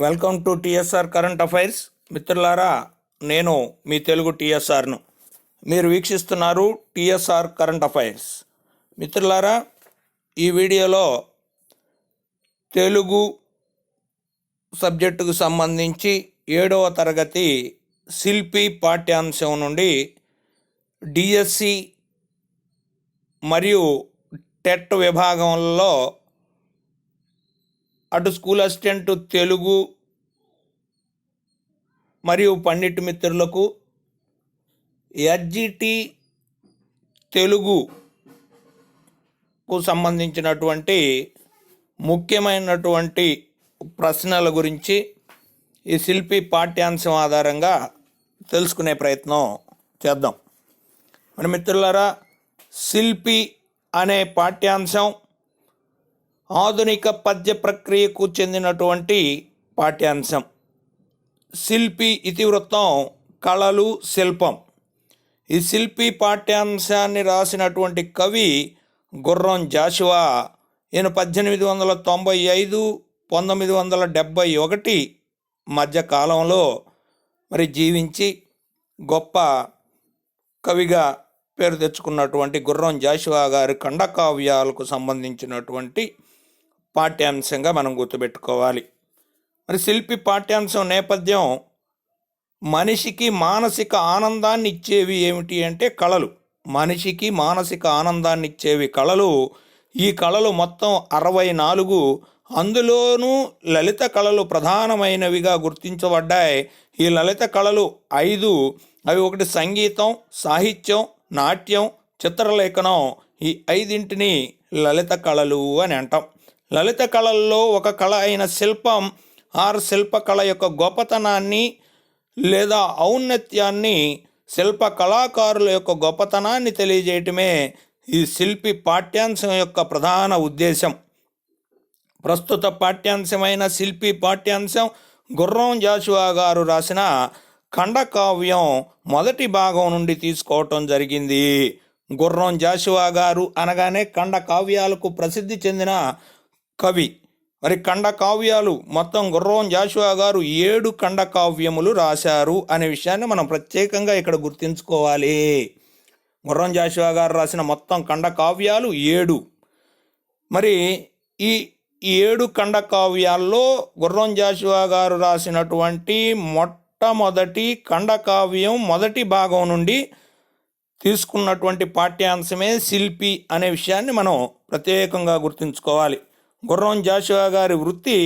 Welcome to TSR current affairs. మిత్రులారా, నేను మీ తెలుగు టిఎస్ఆర్ను. మీరు వీక్షిస్తున్నారు టిఎస్ఆర్ కరెంట్ అఫైర్స్. మిత్రులారా, ఈ వీడియోలో తెలుగు సబ్జెక్టుకు సంబంధించి 7వ తరగతి శిల్పి పాఠ్యాంశం నుండి డిఎస్సి మరియు టెట్ విభాగంలో అటు స్కూల్ అసిస్టెంట్ తెలుగు మరియు పండిట్ మిత్రులకు, ఎస్జిటి తెలుగుకు సంబంధించినటువంటి ముఖ్యమైనటువంటి ప్రశ్నల గురించి ఈ శిల్పి పాఠ్యాంశం ఆధారంగా తెలుసుకునే ప్రయత్నం చేద్దాం. మరి మిత్రులారా, శిల్పి అనే పాఠ్యాంశం ఆధునిక పద్య ప్రక్రియకు చెందినటువంటి పాఠ్యాంశం. శిల్పి ఇతివృత్తం కళలు, శిల్పం. ఈ శిల్పి పాఠ్యాంశాన్ని రాసినటువంటి కవి గుర్రం జాషువా. ఈయన 1895 1971 మధ్య కాలంలో మరి జీవించి గొప్ప కవిగా పేరు తెచ్చుకున్నటువంటి గుర్రం జాషువా గారి ఖండకావ్యాలకు సంబంధించినటువంటి పాఠ్యాంశంగా మనం గుర్తుపెట్టుకోవాలి. మరి శిల్పి పాఠ్యాంశం నేపథ్యం, మనిషికి మానసిక ఆనందాన్ని ఇచ్చేవి ఏమిటి అంటే కళలు. మనిషికి మానసిక ఆనందాన్ని ఇచ్చేవి కళలు. ఈ కళలు మొత్తం 64, అందులోనూ లలిత కళలు ప్రధానమైనవిగా గుర్తించబడ్డాయి. ఈ లలిత కళలు 5. అవి ఒకటి సంగీతం, సాహిత్యం, నాట్యం, చిత్రలేఖనం. ఈ 5ంటిని లలిత కళలు అని అంటాం. లలిత కళల్లో ఒక కళ అయిన శిల్పం శిల్పకళ యొక్క గొప్పతనాన్ని లేదా ఔన్నత్యాన్ని, శిల్ప కళాకారుల యొక్క గొప్పతనాన్ని తెలియజేయటమే ఈ శిల్పి పాఠ్యాంశం యొక్క ప్రధాన ఉద్దేశం. ప్రస్తుత పాఠ్యాంశమైన శిల్పి పాఠ్యాంశం గుర్రం జాషువా గారు రాసిన ఖండకావ్యం మొదటి భాగం నుండి తీసుకోవటం జరిగింది. గుర్రం జాషువా గారు అనగానే ఖండకావ్యాలకు ప్రసిద్ధి చెందిన కవి. మరి ఖండకావ్యాలు మొత్తం గుర్రం జాషువా గారు 7 ఖండకావ్యములు రాశారు అనే విషయాన్ని మనం ప్రత్యేకంగా ఇక్కడ గుర్తుంచుకోవాలి. గుర్రం జాషువా గారు రాసిన మొత్తం ఖండకావ్యాలు 7. మరి ఈ 7 ఖండకావ్యాల్లో గుర్రం జాషువా గారు రాసినటువంటి మొట్టమొదటి ఖండకావ్యం మొదటి భాగం నుండి తీసుకున్నటువంటి పాఠ్యాంశమే శిల్పి అనే విషయాన్ని మనం ప్రత్యేకంగా గుర్తుంచుకోవాలి. గుర్రం జాషువా గారి వృత్తి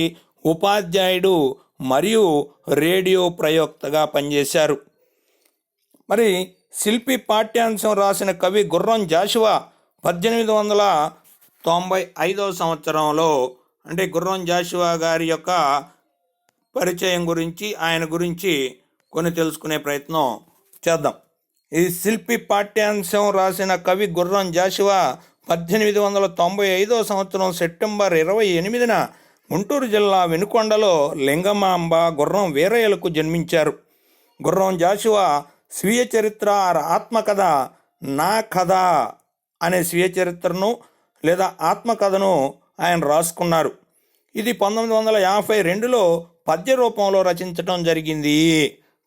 ఉపాధ్యాయుడు మరియు రేడియో ప్రయోక్తగా పనిచేశారు. మరి శిల్పి పాఠ్యాంశం రాసిన కవి గుర్రం జాషువా 1895 సంవత్సరంలో, అంటే గుర్రం జాషువా గారి యొక్క పరిచయం గురించి, ఆయన గురించి కొన్ని తెలుసుకునే ప్రయత్నం చేద్దాం. ఈ శిల్పి పాఠ్యాంశం రాసిన కవి గుర్రం జాషువా 1895 సంవత్సరం సెప్టెంబర్ 28న గుంటూరు జిల్లా వినుకొండలో లింగమాంబ గుర్రం వీరయ్యలకు జన్మించారు. గుర్రం జాషువా స్వీయ చరిత్ర, ఆత్మకథ నా కథ అనే స్వీయ చరిత్రను లేదా ఆత్మకథను ఆయన రాసుకున్నారు. ఇది 1952లో పద్య రూపంలో రచించడం జరిగింది.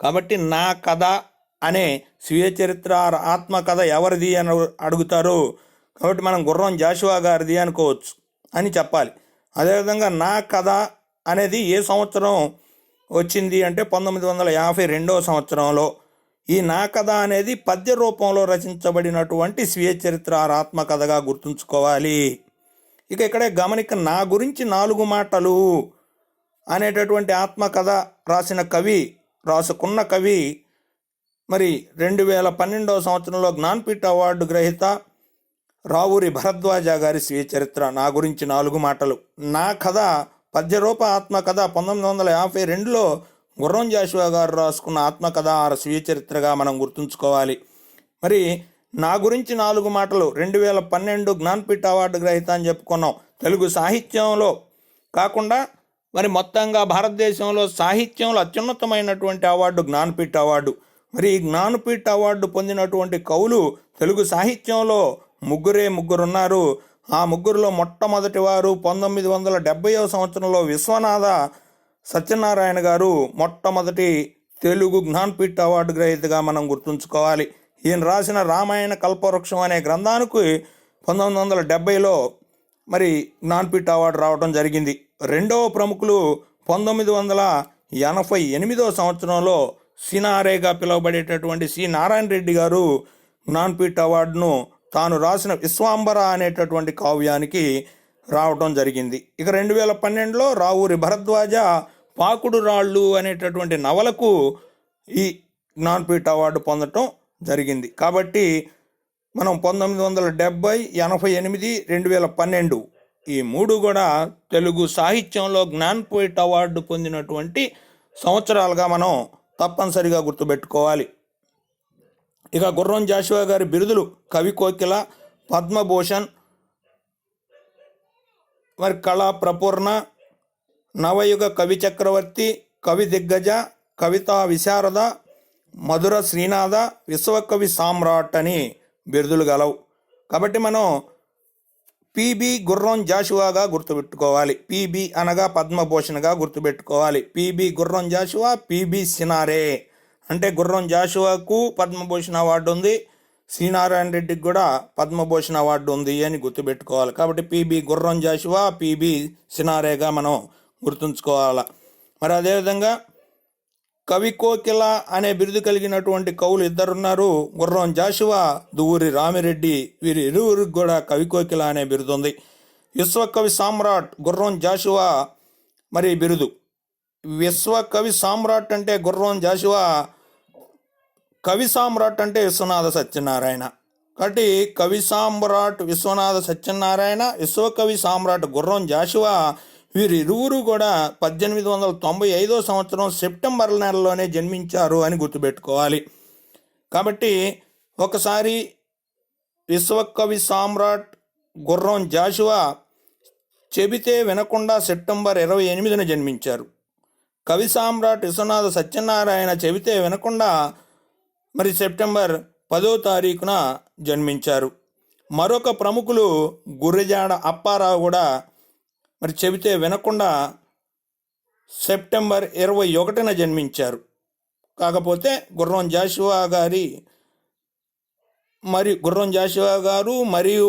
కాబట్టి నా కథ అనే స్వీయ చరిత్ర, ఆత్మకథ ఎవరిది అని అడుగుతారు. కాబట్టి మనం గుర్రం జాషువా గారిది అనుకోవచ్చు అని చెప్పాలి. అదేవిధంగా నా కథ అనేది ఏ సంవత్సరం వచ్చింది అంటే 1952 సంవత్సరంలో. ఈ నా కథ అనేది పద్య రూపంలో రచించబడినటువంటి స్వీయ చరిత్ర, ఆత్మకథగా గుర్తుంచుకోవాలి. ఇక ఇక్కడే గమనిక, నా గురించి 4 మాటలు అనేటటువంటి ఆత్మకథ రాసుకున్న కవి మరి 2012 సంవత్సరంలో జ్ఞానపీఠ అవార్డు గ్రహీత రావూరి భరద్వాజ గారి స్వీయ చరిత్ర నా గురించి 4 మాటలు. నా కథ పద్యరూప ఆత్మకథ 1952లో గుర్రం జాషువా గారు రాసుకున్న ఆత్మకథ స్వీయ చరిత్రగా మనం గుర్తుంచుకోవాలి. మరి నా గురించి 4 మాటలు 2012 జ్ఞానపీఠ అవార్డు గ్రహీత అని చెప్పుకున్నాం. తెలుగు సాహిత్యంలో కాకుండా మరి మొత్తంగా భారతదేశంలో సాహిత్యంలో అత్యున్నతమైనటువంటి అవార్డు జ్ఞానపీఠ అవార్డు. మరి ఈ జ్ఞానపీఠ అవార్డు పొందినటువంటి కవులు తెలుగు సాహిత్యంలో ముగ్గురున్నారు. ఆ ముగ్గురులో మొట్టమొదటి వారు 1970వ సంవత్సరంలో విశ్వనాథ సత్యనారాయణ గారు మొట్టమొదటి తెలుగు జ్ఞాన్పీఠ అవార్డు గ్రహీతగా మనం గుర్తుంచుకోవాలి. ఈయన రాసిన రామాయణ కల్పవృక్షం అనే గ్రంథానికి 1970లో మరి జ్ఞాన్పీఠ అవార్డు రావడం జరిగింది. రెండవ ప్రముఖులు 1988వ సంవత్సరంలో సినారేగా పిలువబడేటటువంటి సి నారాయణ రెడ్డి గారు జ్ఞాన్పీఠ అవార్డును తాను రాసిన విశ్వాంబర అనేటటువంటి కావ్యానికి రావటం జరిగింది. ఇక 2012లో రావూరి భరద్వాజ పాకుడు రాళ్ళు అనేటటువంటి నవలకు ఈ జ్ఞాన్పీఠ అవార్డు పొందటం జరిగింది. కాబట్టి మనం 1970, 88, 2012 ఈ మూడు కూడా తెలుగు సాహిత్యంలో జ్ఞాన్పీఠ అవార్డు పొందినటువంటి సంవత్సరాలుగా మనం తప్పనిసరిగా గుర్తుపెట్టుకోవాలి. ఇక గుర్రం జాషువా గారి బిరుదులు కవి కోకిల, పద్మభూషణ్, మరి కళా ప్రపూర్ణ, నవయుగ కవి చక్రవర్తి, కవి దిగ్గజ, కవితా విశారద, మధుర శ్రీనాథ, విశ్వకవి సామ్రాట్ అని బిరుదులు గలవు. కాబట్టి మనం పిబి గుర్రం జాషువాగా గుర్తుపెట్టుకోవాలి. పిబి అనగా పద్మభూషణ్గా గుర్తుపెట్టుకోవాలి. పిబి గుర్రం జాషువా, పిబి సినారే అంటే గుర్రం జాషువాకు పద్మభూషణ్ అవార్డు ఉంది, శ్రీనారాయణ రెడ్డికి కూడా పద్మభూషణ్ అవార్డు ఉంది అని గుర్తుపెట్టుకోవాలి. కాబట్టి పిబి గుర్రం జాషువా, పిబి సినారేగా మనం గుర్తుంచుకోవాలి. మరి అదేవిధంగా కవి కోకిల అనే బిరుదు కలిగినటువంటి కవులు ఇద్దరున్నారు, గుర్రం జాషువా, దువ్వూరి రామిరెడ్డి. వీరి ఇరువురికి కూడా కవి కోకిల అనే బిరుదు ఉంది. విశ్వకవి సామ్రాట్ గుర్రం జాషువా మరి బిరుదు. విశ్వకవి సామ్రాట్ అంటే గుర్రం జాషువా, కవి సామ్రాట్ అంటే విశ్వనాథ సత్యనారాయణ. కాబట్టి కవి సామ్రాట్ విశ్వనాథ సత్యనారాయణ, విశ్వకవి సామ్రాట్ గుర్రం జాషువా వీరిరువురు కూడా 1895 సంవత్సరం సెప్టెంబర్ నెలలోనే జన్మించారు అని గుర్తుపెట్టుకోవాలి. కాబట్టి ఒకసారి విశ్వకవి సామ్రాట్ గుర్రం జాషువా చెబితే వినకుండా సెప్టెంబర్ 28న జన్మించారు. కవి సామ్రాట్ విశ్వనాథ సత్యనారాయణ చెబితే వినకుండా మరి సెప్టెంబర్ 10వ తారీఖున జన్మించారు. మరొక ప్రముఖులు గుర్రజాడ అప్పారావు కూడా మరి చెబితే వినకుండా సెప్టెంబర్ 21న జన్మించారు. కాకపోతే గుర్రం జాషువా గారు మరియు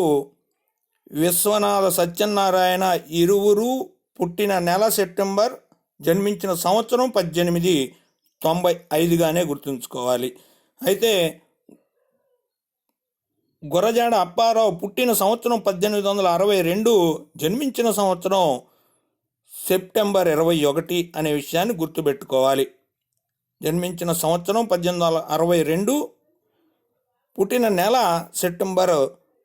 విశ్వనాథ సత్యనారాయణ ఇరువురు పుట్టిన నెల సెప్టెంబర్, జన్మించిన సంవత్సరం 1895గానే గుర్తుంచుకోవాలి. అయితే గురజాడ అప్పారావు పుట్టిన సంవత్సరం 1862, జన్మించిన సంవత్సరం సెప్టెంబర్ 21 అనే విషయాన్ని గుర్తుపెట్టుకోవాలి. జన్మించిన సంవత్సరం 1862, పుట్టిన నెల సెప్టెంబర్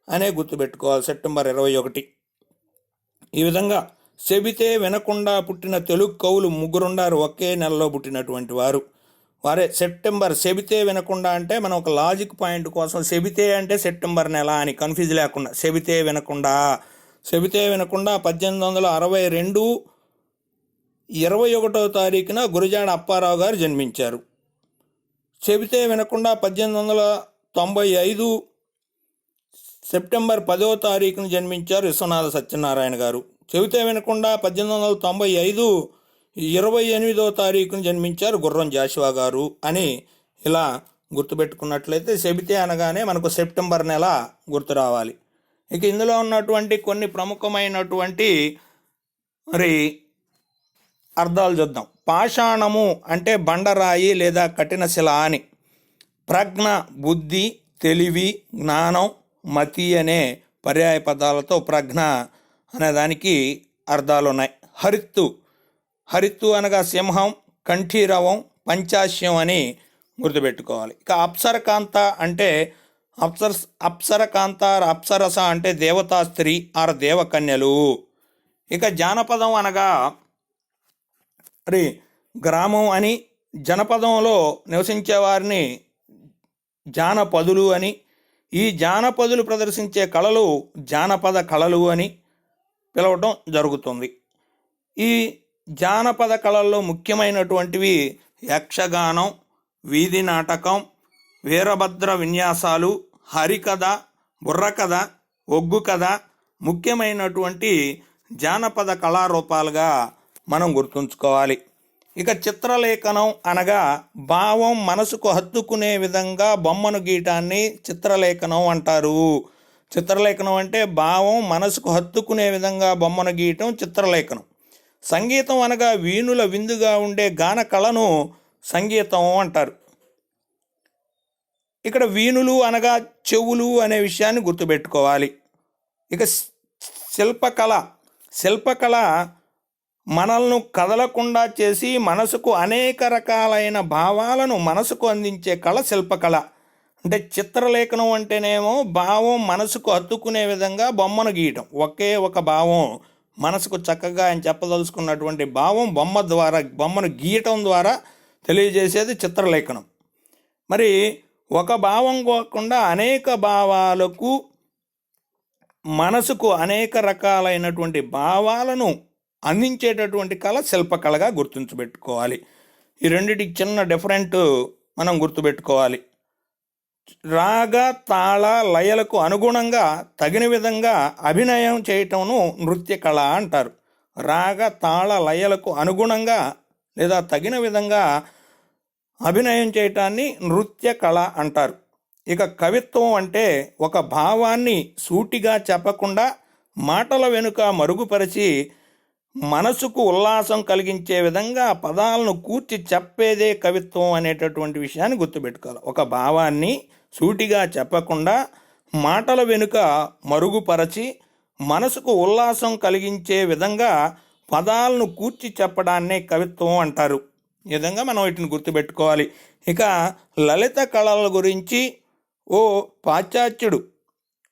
అనే గుర్తుపెట్టుకోవాలి, సెప్టెంబర్ 21. ఈ విధంగా చెబితే వినకుండా పుట్టిన తెలుగు కవులు ముగ్గురున్నారు, ఒకే నెలలో పుట్టినటువంటి వారు. వారే సెప్టెంబర్. చెబితే వినకుండా అంటే మనం ఒక లాజిక్ పాయింట్ కోసం చెబితే అంటే సెప్టెంబర్ నెల అని కన్ఫ్యూజ్ లేకుండా చెబితే వినకుండా 1862 21వ తారీఖున గురజాడ అప్పారావు గారు జన్మించారు. చెబితే వినకుండా 1895 సెప్టెంబర్ 10వ తారీఖున జన్మించారు విశ్వనాథ సత్యనారాయణ గారు. చెబితే వినకుండా 1895 28వ తారీఖున జన్మించారు గుర్రం జాషువా గారు అని ఇలా గుర్తుపెట్టుకున్నట్లయితే చెబితే అనగానే మనకు సెప్టెంబర్ నెల గుర్తు రావాలి. ఇక ఇందులో ఉన్నటువంటి కొన్ని ప్రముఖమైనటువంటి మరి అర్థాలు చూద్దాం. పాషాణము అంటే బండరాయి లేదా కఠిన శిల అని. ప్రజ్ఞ బుద్ధి, తెలివి, జ్ఞానం, మతి అనే పర్యాయ పదాలతో ప్రజ్ఞ అనే దానికి అర్థాలు ఉన్నాయి. హరిత్తు అనగా సింహం, కంఠీరవం, పంచాశ్యం అని గుర్తుపెట్టుకోవాలి. ఇక అప్సరకాంత అంటే అప్సరస అంటే దేవతా స్త్రీ ఆర్ దేవకన్యలు. ఇక జానపదం అనగా మరి గ్రామం అని, జనపదంలో నివసించే వారిని జానపదులు అని, ఈ జానపదులు ప్రదర్శించే కళలు జానపద కళలు అని పిలవటం జరుగుతుంది. ఈ జానపద కళల్లో ముఖ్యమైనటువంటివి యక్షగానం, వీధి నాటకం, వీరభద్ర విన్యాసాలు, హరికథ, బుర్రకథ, ఒగ్గు కథ ముఖ్యమైనటువంటి జానపద కళారూపాలుగా మనం గుర్తుంచుకోవాలి. ఇక చిత్రలేఖనం అనగా భావం మనసుకు హత్తుకునే విధంగా బొమ్మను గీయటాన్ని చిత్రలేఖనం అంటారు. చిత్రలేఖనం అంటే భావం మనసుకు హత్తుకునే విధంగా బొమ్మను గీయటం చిత్రలేఖనం. సంగీతం అనగా వీణుల విందుగా ఉండే గాన కళను సంగీతం అంటారు. ఇక్కడ వీణులు అనగా చెవులు అనే విషయాన్ని గుర్తుపెట్టుకోవాలి. ఇక శిల్పకళ మనల్ని కదలకుండా చేసి మనసుకు అనేక రకాలైన భావాలను మనసుకు అందించే కళ శిల్పకళ. అంటే చిత్రలేఖనం అంటేనేమో భావం మనసుకు హత్తుకునే విధంగా బొమ్మను గీయటం. ఒకే ఒక భావం మనసుకు చక్కగా ఆయన చెప్పదలుచుకున్నటువంటి భావం బొమ్మను గీయటం ద్వారా తెలియజేసేది చిత్రలేఖనం. మరి ఒక భావం కాకుండా అనేక భావాలకు మనసుకు అనేక రకాలైనటువంటి భావాలను అందించేటటువంటి కళ శిల్పకళగా గుర్తుంచుపెట్టుకోవాలి. ఈ రెండిటికి చిన్న డిఫరెంట్ మనం గుర్తుపెట్టుకోవాలి. రాగ తాళ లయలకు అనుగుణంగా తగిన విధంగా అభినయం చేయటంను నృత్య కళ అంటారు. రాగ తాళ లయలకు అనుగుణంగా లేదా తగిన విధంగా అభినయం చేయటాన్ని నృత్య కళ అంటారు. ఇక కవిత్వం అంటే ఒక భావాన్ని సూటిగా చెప్పకుండా మాటల వెనుక మరుగుపరిచి మనసుకు ఉల్లాసం కలిగించే విధంగా పదాలను కూర్చి చెప్పేదే కవిత్వం అనేటటువంటి విషయాన్ని గుర్తుపెట్టుకోవాలి. ఒక భావాన్ని సూటిగా చెప్పకుండా మాటల వెనుక మరుగుపరచి మనసుకు ఉల్లాసం కలిగించే విధంగా పదాలను కూర్చి చెప్పడాన్నే కవిత్వం అంటారు. ఈ విధంగా మనం వీటిని గుర్తుపెట్టుకోవాలి. ఇక లలిత కళల గురించి పాశ్చాత్యుడు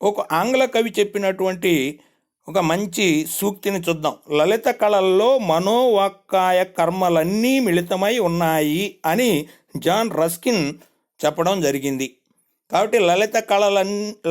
ఒక ఆంగ్ల కవి చెప్పినటువంటి ఒక మంచి సూక్తిని చూద్దాం. లలిత కళల్లో మనోవాక్కాయ కర్మలన్నీ మిళితమై ఉన్నాయి అని జాన్ రస్కిన్ చెప్పడం జరిగింది. కాబట్టి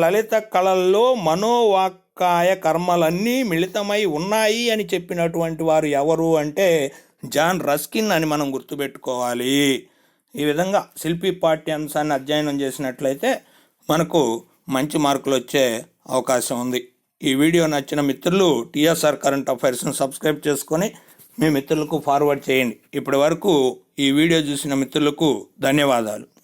లలిత కళల్లో మనోవాక్కాయ కర్మలన్నీ మిళితమై ఉన్నాయి అని చెప్పినటువంటి వారు ఎవరు అంటే జాన్ రస్కిన్ అని మనం గుర్తుపెట్టుకోవాలి. ఈ విధంగా శిల్పి పాఠ్యాంశాన్ని అధ్యయనం చేసినట్లయితే మనకు మంచి మార్కులు వచ్చే అవకాశం ఉంది. ఈ వీడియో నచ్చిన మిత్రులు టీఎస్ఆర్ కరెంట్ అఫైర్స్ను సబ్స్క్రైబ్ చేసుకొని మీ మిత్రులకు ఫార్వర్డ్ చేయండి. ఇప్పటి వరకు ఈ వీడియో చూసిన మిత్రులకు ధన్యవాదాలు.